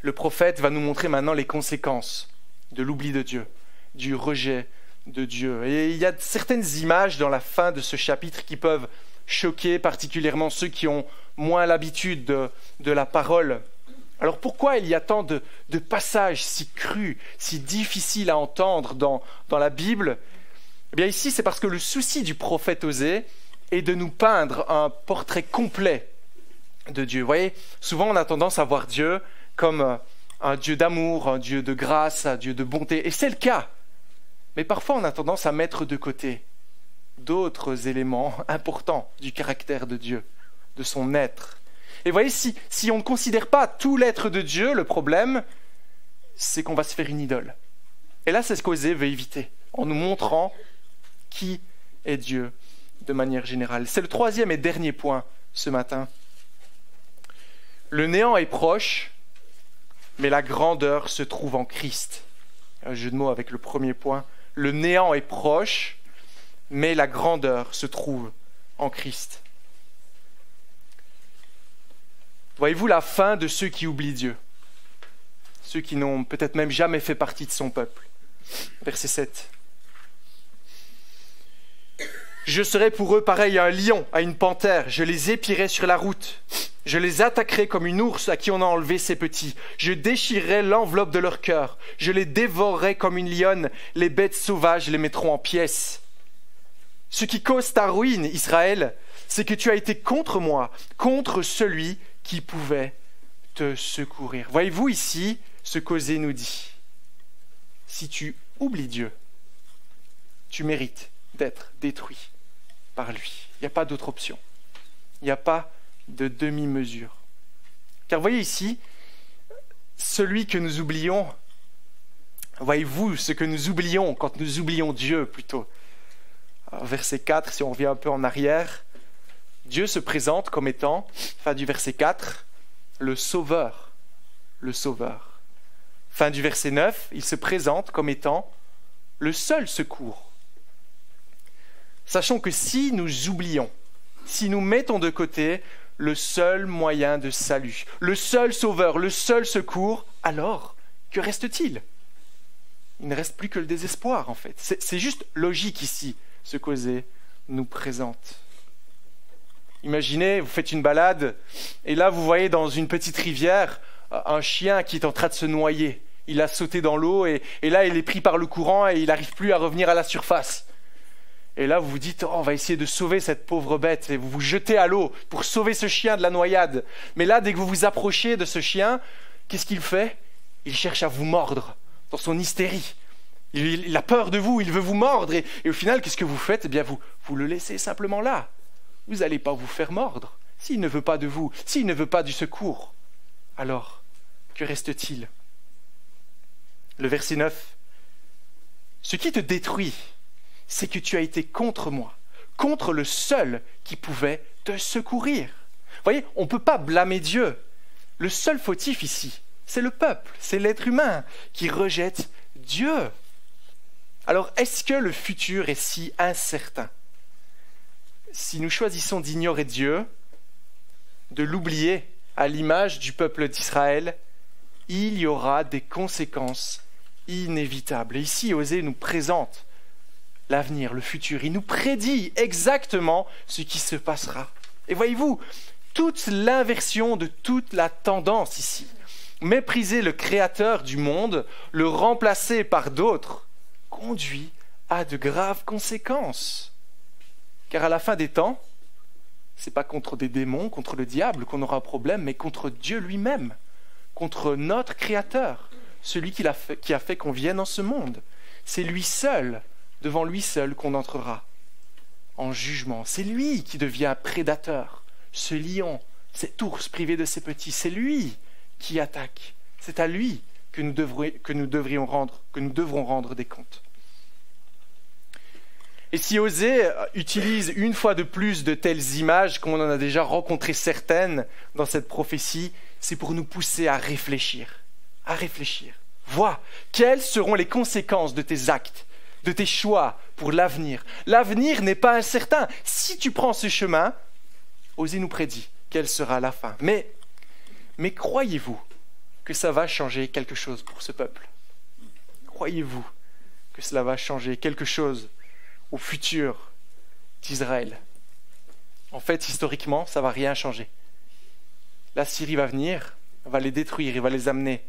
le prophète va nous montrer maintenant les conséquences de l'oubli de Dieu, du rejet de Dieu. Et il y a certaines images dans la fin de ce chapitre qui peuvent choquer particulièrement ceux qui ont moins l'habitude de la parole. Alors pourquoi il y a tant de passages si crus, si difficiles à entendre dans la Bible? Eh bien ici, c'est parce que le souci du prophète Osée est de nous peindre un portrait complet de Dieu. Vous voyez, souvent on a tendance à voir Dieu comme un Dieu d'amour, un Dieu de grâce, un Dieu de bonté, et c'est le cas. Mais parfois on a tendance à mettre de côté d'autres éléments importants du caractère de Dieu, de son être. Et vous voyez, si on ne considère pas tout l'être de Dieu, le problème, c'est qu'on va se faire une idole. Et là, c'est ce qu'Osée veut éviter, en nous montrant qui est Dieu de manière générale. C'est le troisième et dernier point ce matin. Le néant est proche, mais la grandeur se trouve en Christ. Un jeu de mots avec le premier point. Le néant est proche, mais la grandeur se trouve en Christ. Voyez-vous la fin de ceux qui oublient Dieu, ceux qui n'ont peut-être même jamais fait partie de son peuple. Verset 7. Je serai pour eux pareil à un lion, à une panthère. Je les épierai sur la route. Je les attaquerai comme une ours à qui on a enlevé ses petits. Je déchirerai l'enveloppe de leur cœur. Je les dévorerai comme une lionne. Les bêtes sauvages les mettront en pièces. Ce qui cause ta ruine, Israël, c'est que tu as été contre moi, contre celui qui pouvait te secourir. Voyez-vous ici ce qu'Osée nous dit. Si tu oublies Dieu, tu mérites d'être détruit par lui. Il n'y a pas d'autre option. Il n'y a pas de demi-mesure. Car voyez ici, celui que nous oublions, voyez-vous ce que nous oublions quand nous oublions Dieu plutôt. Verset 4, si on revient un peu en arrière, Dieu se présente comme étant, fin du verset 4, le Sauveur. Le Sauveur. Fin du verset 9, il se présente comme étant le seul secours. Sachons que si nous oublions, si nous mettons de côté le seul moyen de salut, le seul sauveur, le seul secours, alors que reste-t-il? Il ne reste plus que le désespoir en fait. C'est juste logique ici, ce qu'Osée nous présente. Imaginez, vous faites une balade et là vous voyez dans une petite rivière un chien qui est en train de se noyer. Il a sauté dans l'eau et là il est pris par le courant et il n'arrive plus à revenir à la surface. Et là, vous vous dites, oh, on va essayer de sauver cette pauvre bête. Et vous vous jetez à l'eau pour sauver ce chien de la noyade. Mais là, dès que vous vous approchez de ce chien, qu'est-ce qu'il fait? Il cherche à vous mordre dans son hystérie. Il a peur de vous, il veut vous mordre. Et au final, qu'est-ce que vous faites? Eh bien, vous le laissez simplement là. Vous n'allez pas vous faire mordre. S'il ne veut pas de vous, s'il ne veut pas du secours, alors, que reste-t-il? Le verset 9. Ce qui te détruit, c'est que tu as été contre moi, contre le seul qui pouvait te secourir. Vous voyez, on ne peut pas blâmer Dieu. Le seul fautif ici, c'est le peuple, c'est l'être humain qui rejette Dieu. Alors, est-ce que le futur est si incertain? Si nous choisissons d'ignorer Dieu, de l'oublier à l'image du peuple d'Israël, il y aura des conséquences inévitables. Et ici, Osée nous présente l'avenir, le futur. Il nous prédit exactement ce qui se passera. Et voyez-vous, toute l'inversion de toute la tendance ici, mépriser le créateur du monde, le remplacer par d'autres, conduit à de graves conséquences. Car à la fin des temps, ce n'est pas contre des démons, contre le diable qu'on aura un problème, mais contre Dieu lui-même, contre notre Créateur, celui qui a fait qu'on vienne en ce monde. C'est lui seul, devant lui seul, qu'on entrera en jugement. C'est lui qui devient prédateur, ce lion, cet ours privé de ses petits. C'est lui qui attaque. C'est à lui que nous devrons rendre des comptes. Et si Osée utilise une fois de plus de telles images, comme on en a déjà rencontré certaines dans cette prophétie, c'est pour nous pousser à réfléchir. À réfléchir. Vois, quelles seront les conséquences de tes actes, de tes choix pour l'avenir. L'avenir n'est pas incertain. Si tu prends ce chemin, Osée nous prédit quelle sera la fin. Mais croyez-vous que ça va changer quelque chose pour ce peuple? Croyez-vous que cela va changer quelque chose au futur d'Israël? En fait, historiquement, ça ne va rien changer. La Syrie va venir, va les détruire, il va les amener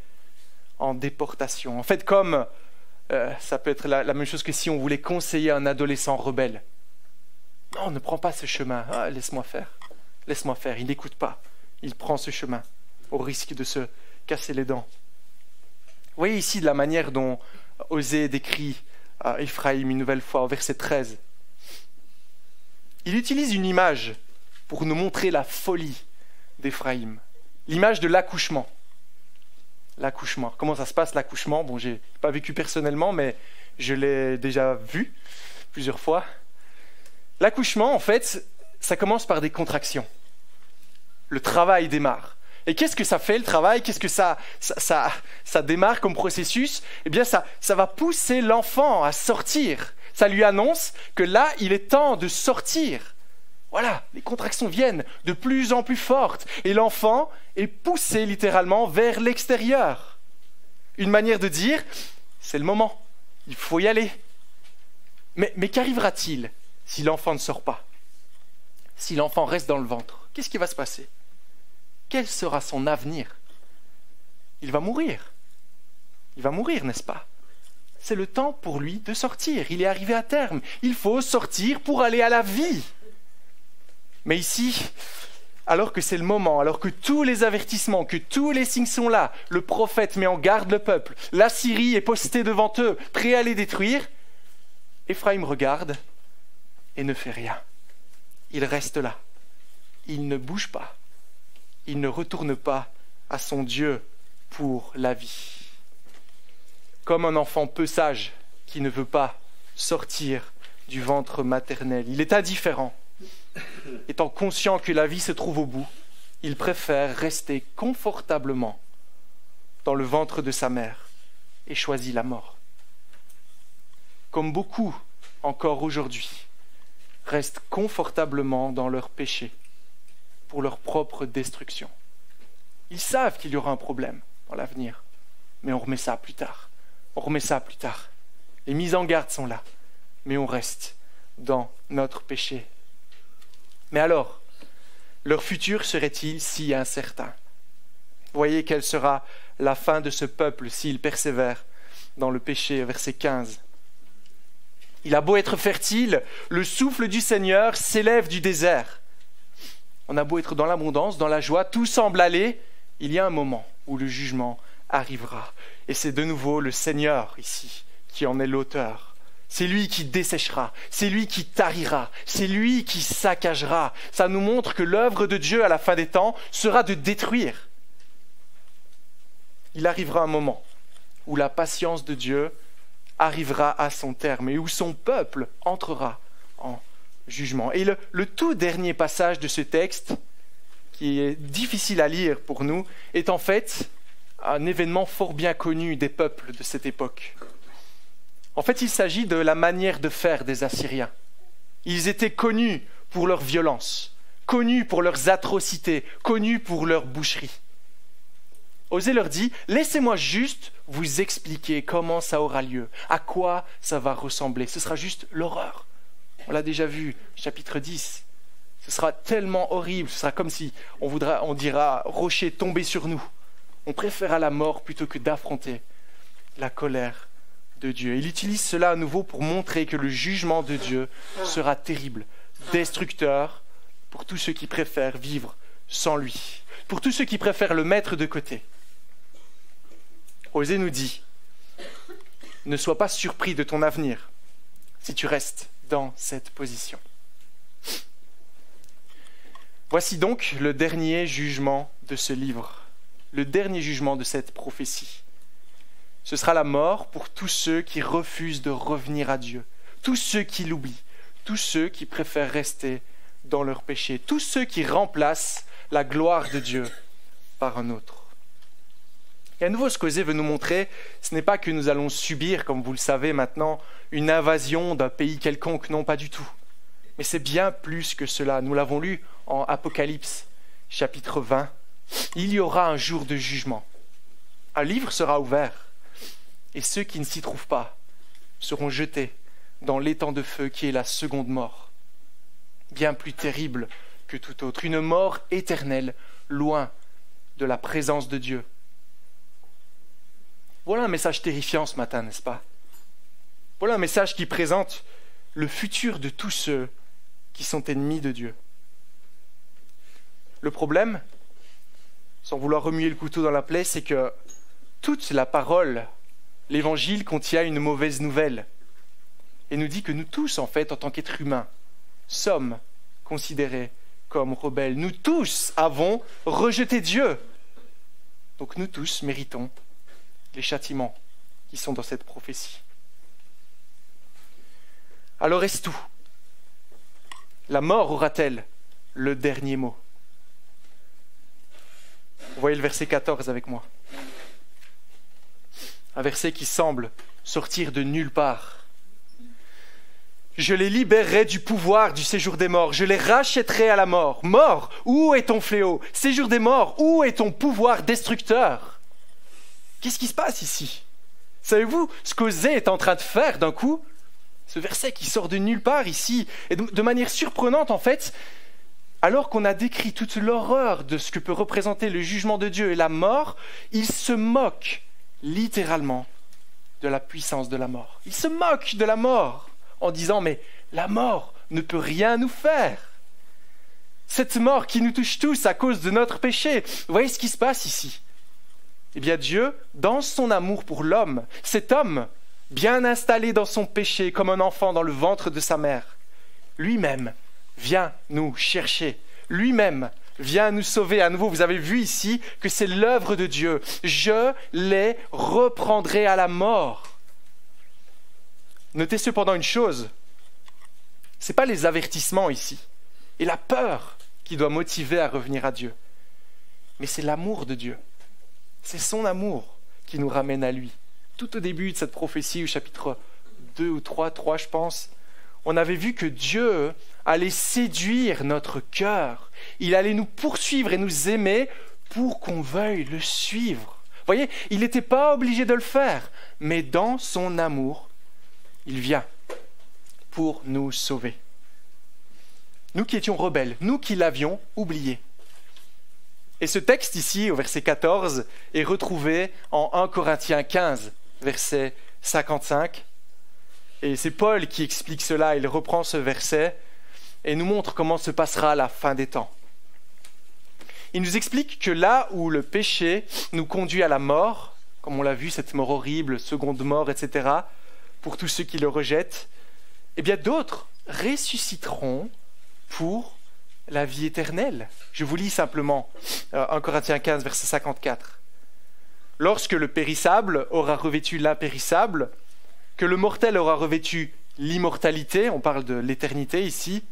en déportation. En fait, comme ça peut être la même chose que si on voulait conseiller un adolescent rebelle. Non, ne prends pas ce chemin. Ah, laisse-moi faire. Laisse-moi faire. Il n'écoute pas. Il prend ce chemin au risque de se casser les dents. Vous voyez ici de la manière dont Osée décrit Éphraïm une nouvelle fois au verset 13. Il utilise une image pour nous montrer la folie d'Éphraïm. L'image de l'accouchement. L'accouchement. Comment ça se passe l'accouchement? Bon, j'ai pas vécu personnellement, mais je l'ai déjà vu plusieurs fois. L'accouchement, en fait, ça commence par des contractions. Le travail démarre. Et qu'est-ce que ça fait le travail? Qu'est-ce que ça démarre comme processus? Eh bien, ça va pousser l'enfant à sortir. Ça lui annonce que là, il est temps de sortir. Voilà, les contractions viennent de plus en plus fortes. Et l'enfant est poussé littéralement vers l'extérieur. Une manière de dire, c'est le moment, il faut y aller. Mais qu'arrivera-t-il si l'enfant ne sort pas? Si l'enfant reste dans le ventre, qu'est-ce qui va se passer? Quel sera son avenir? Il va mourir. Il va mourir, n'est-ce pas? C'est le temps pour lui de sortir. Il est arrivé à terme. Il faut sortir pour aller à la vie. Mais ici, alors que c'est le moment, alors que tous les avertissements, que tous les signes sont là, le prophète met en garde le peuple, la Syrie est postée devant eux, prêt à les détruire, Éphraïm regarde et ne fait rien. Il reste là. Il ne bouge pas. Il ne retourne pas à son Dieu pour la vie. Comme un enfant peu sage qui ne veut pas sortir du ventre maternel. Il est indifférent. Étant conscient que la vie se trouve au bout, il préfère rester confortablement dans le ventre de sa mère et choisit la mort. Comme beaucoup encore aujourd'hui restent confortablement dans leur péché pour leur propre destruction. Ils savent qu'il y aura un problème dans l'avenir, mais on remet ça plus tard. On remet ça plus tard. Les mises en garde sont là, mais on reste dans notre péché. Mais alors, leur futur serait-il si incertain? Voyez quelle sera la fin de ce peuple s'il persévère dans le péché, verset 15. Il a beau être fertile, le souffle du Seigneur s'élève du désert. On a beau être dans l'abondance, dans la joie, tout semble aller, il y a un moment où le jugement arrivera. Et c'est de nouveau le Seigneur ici qui en est l'auteur. C'est lui qui desséchera, c'est lui qui tarira, c'est lui qui saccagera. Ça nous montre que l'œuvre de Dieu à la fin des temps sera de détruire. Il arrivera un moment où la patience de Dieu arrivera à son terme et où son peuple entrera en jugement. Et le tout dernier passage de ce texte, qui est difficile à lire pour nous, est en fait un événement fort bien connu des peuples de cette époque. En fait, il s'agit de la manière de faire des Assyriens. Ils étaient connus pour leur violence, connus pour leurs atrocités, connus pour leur boucherie. Osée leur dit, laissez-moi juste vous expliquer comment ça aura lieu, à quoi ça va ressembler. Ce sera juste l'horreur. On l'a déjà vu, chapitre 10. Ce sera tellement horrible, ce sera comme si on dira rocher tomber sur nous. On préférera la mort plutôt que d'affronter la colère de Dieu. Il utilise cela à nouveau pour montrer que le jugement de Dieu sera terrible, destructeur pour tous ceux qui préfèrent vivre sans lui, pour tous ceux qui préfèrent le mettre de côté. Osée nous dit, ne sois pas surpris de ton avenir si tu restes dans cette position. Voici donc le dernier jugement de ce livre, le dernier jugement de cette prophétie. Ce sera la mort pour tous ceux qui refusent de revenir à Dieu, tous ceux qui l'oublient, tous ceux qui préfèrent rester dans leur péché, tous ceux qui remplacent la gloire de Dieu par un autre. Et à nouveau, ce qu'Osée veut nous montrer, ce n'est pas que nous allons subir, comme vous le savez maintenant, une invasion d'un pays quelconque, non, pas du tout. Mais c'est bien plus que cela. Nous l'avons lu en Apocalypse, chapitre 20. Il y aura un jour de jugement. Un livre sera ouvert. Et ceux qui ne s'y trouvent pas seront jetés dans l'étang de feu qui est la seconde mort, bien plus terrible que tout autre, une mort éternelle, loin de la présence de Dieu. Voilà un message terrifiant ce matin, n'est-ce pas? Voilà un message qui présente le futur de tous ceux qui sont ennemis de Dieu. Le problème, sans vouloir remuer le couteau dans la plaie, c'est que toute la parole, l'Évangile contient une mauvaise nouvelle et nous dit que nous tous, en fait, en tant qu'êtres humains, sommes considérés comme rebelles. Nous tous avons rejeté Dieu. Donc nous tous méritons les châtiments qui sont dans cette prophétie. Alors est-ce tout? La mort aura-t-elle le dernier mot? Vous voyez le verset 14 avec moi. Un verset qui semble sortir de nulle part. Je les libérerai du pouvoir du séjour des morts. Je les rachèterai à la mort. Mort, où est ton fléau? Séjour des morts, où est ton pouvoir destructeur? Qu'est-ce qui se passe ici? Savez-vous ce qu'Osée est en train de faire d'un coup? Ce verset qui sort de nulle part ici, et de manière surprenante en fait, alors qu'on a décrit toute l'horreur de ce que peut représenter le jugement de Dieu et la mort, il se moque littéralement de la puissance de la mort. Il se moque de la mort en disant « Mais la mort ne peut rien nous faire. Cette mort qui nous touche tous à cause de notre péché. » Vous voyez ce qui se passe ici? Eh bien Dieu, dans son amour pour l'homme, cet homme, bien installé dans son péché comme un enfant dans le ventre de sa mère, lui-même vient nous chercher, lui-même vient nous sauver. À nouveau, vous avez vu ici que c'est l'œuvre de Dieu. Je les reprendrai à la mort. Notez cependant une chose, ce n'est pas les avertissements ici et la peur qui doit motiver à revenir à Dieu, mais c'est l'amour de Dieu. C'est son amour qui nous ramène à lui. Tout au début de cette prophétie, au chapitre 2 ou 3 je pense, on avait vu que Dieu allait séduire notre cœur. Il allait nous poursuivre et nous aimer pour qu'on veuille le suivre. Vous voyez, il n'était pas obligé de le faire, mais dans son amour, il vient pour nous sauver. Nous qui étions rebelles, nous qui l'avions oublié. Et ce texte ici, au verset 14, est retrouvé en 1 Corinthiens 15, verset 55. Et c'est Paul qui explique cela, il reprend ce verset et nous montre comment se passera la fin des temps. Il nous explique que là où le péché nous conduit à la mort, comme on l'a vu, cette mort horrible, seconde mort, etc., pour tous ceux qui le rejettent, eh bien d'autres ressusciteront pour la vie éternelle. Je vous lis simplement 1 Corinthiens 15, verset 54. « Lorsque le périssable aura revêtu l'impérissable, que le mortel aura revêtu l'immortalité, on parle de l'éternité ici,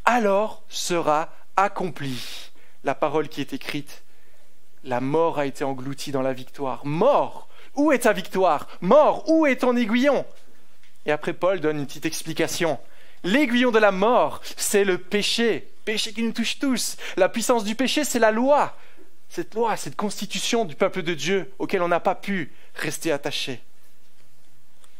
alors sera accomplie la parole qui est écrite. La mort a été engloutie dans la victoire. Mort, où est ta victoire? Mort, où est ton aiguillon? Et après Paul donne une petite explication. L'aiguillon de la mort, c'est le péché. Péché qui nous touche tous. La puissance du péché, c'est la loi. Cette loi, cette constitution du peuple de Dieu auquel on n'a pas pu rester attaché.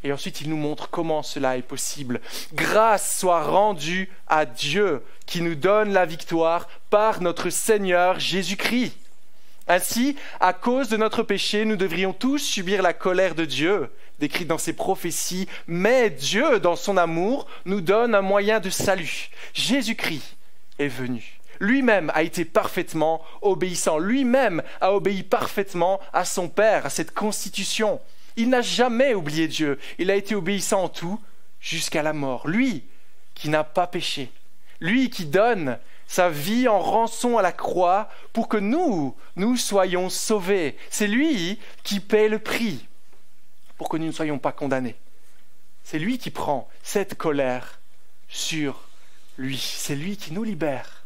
Et ensuite, il nous montre comment cela est possible. Grâce soit rendue à Dieu qui nous donne la victoire par notre Seigneur Jésus-Christ. Ainsi, à cause de notre péché, nous devrions tous subir la colère de Dieu, décrite dans ses prophéties. Mais Dieu, dans son amour, nous donne un moyen de salut. Jésus-Christ est venu. Lui-même a été parfaitement obéissant. Lui-même a obéi parfaitement à son Père, à cette constitution. Il n'a jamais oublié Dieu. Il a été obéissant en tout jusqu'à la mort. Lui qui n'a pas péché. Lui qui donne sa vie en rançon à la croix pour que nous soyons sauvés. C'est lui qui paie le prix pour que nous ne soyons pas condamnés. C'est lui qui prend cette colère sur lui. C'est lui qui nous libère.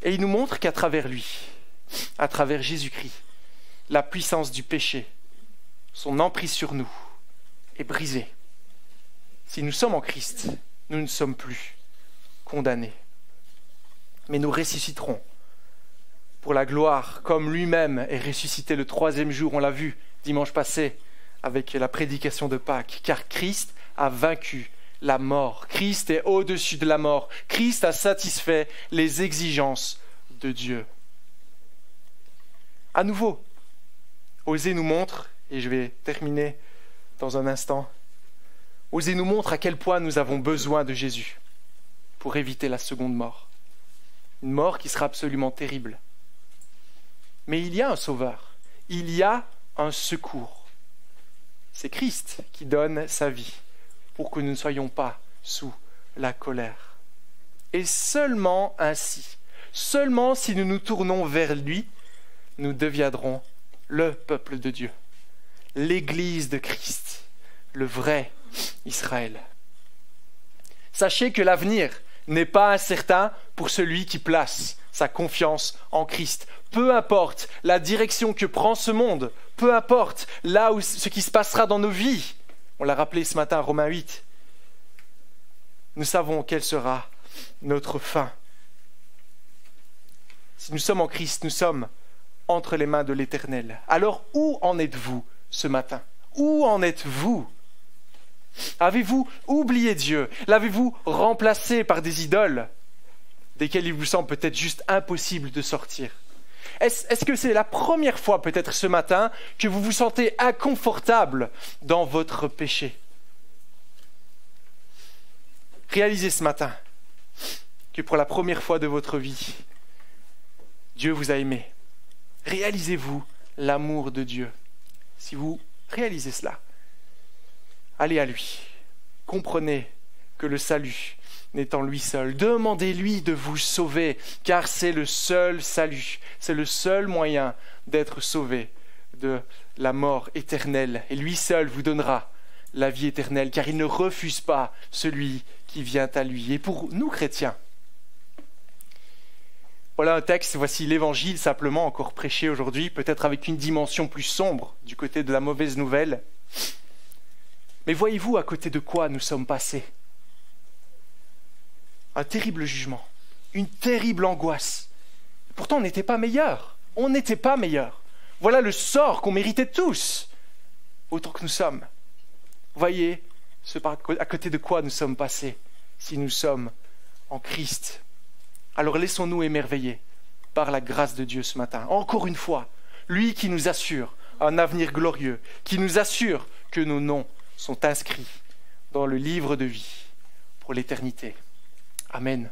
Et il nous montre qu'à travers lui, à travers Jésus-Christ, la puissance du péché, son emprise sur nous, est brisée. Si nous sommes en Christ, nous ne sommes plus condamnés. Mais nous ressusciterons pour la gloire, comme lui-même est ressuscité le 3e jour, on l'a vu dimanche passé avec la prédication de Pâques, car Christ a vaincu la mort. Christ est au-dessus de la mort. Christ a satisfait les exigences de Dieu. À nouveau, Osée nous montre, et je vais terminer dans un instant, Osée nous montre à quel point nous avons besoin de Jésus pour éviter la seconde mort. Une mort qui sera absolument terrible. Mais il y a un sauveur, il y a un secours. C'est Christ qui donne sa vie pour que nous ne soyons pas sous la colère. Et seulement ainsi, seulement si nous nous tournons vers lui, nous deviendrons le peuple de Dieu, l'Église de Christ, le vrai Israël. Sachez que l'avenir n'est pas incertain pour celui qui place sa confiance en Christ. Peu importe la direction que prend ce monde, peu importe là où ce qui se passera dans nos vies. On l'a rappelé ce matin à Romains 8. Nous savons quelle sera notre fin. Si nous sommes en Christ, nous sommes entre les mains de l'Éternel. Alors où en êtes-vous ce matin? Où en êtes-vous? Avez-vous oublié Dieu? L'avez-vous remplacé par des idoles desquelles il vous semble peut-être juste impossible de sortir? Est-ce que c'est la première fois peut-être ce matin que vous vous sentez inconfortable dans votre péché? Réalisez ce matin que pour la première fois de votre vie, Dieu vous a aimé. Réalisez-vous l'amour de Dieu. Si vous réalisez cela, allez à lui. Comprenez que le salut n'est en lui seul. Demandez-lui de vous sauver, car c'est le seul salut. C'est le seul moyen d'être sauvé de la mort éternelle. Et lui seul vous donnera la vie éternelle, car il ne refuse pas celui qui vient à lui. Et pour nous chrétiens, voilà un texte, voici l'évangile simplement encore prêché aujourd'hui, peut-être avec une dimension plus sombre du côté de la mauvaise nouvelle. Mais voyez-vous à côté de quoi nous sommes passés? Un terrible jugement, une terrible angoisse. Pourtant, on n'était pas meilleurs. On n'était pas meilleurs. Voilà le sort qu'on méritait tous, autant que nous sommes. Voyez à côté de quoi nous sommes passés si nous sommes en Christ. Alors laissons-nous émerveiller par la grâce de Dieu ce matin. Encore une fois, lui qui nous assure un avenir glorieux, qui nous assure que nos noms sont inscrits dans le livre de vie pour l'éternité. Amen.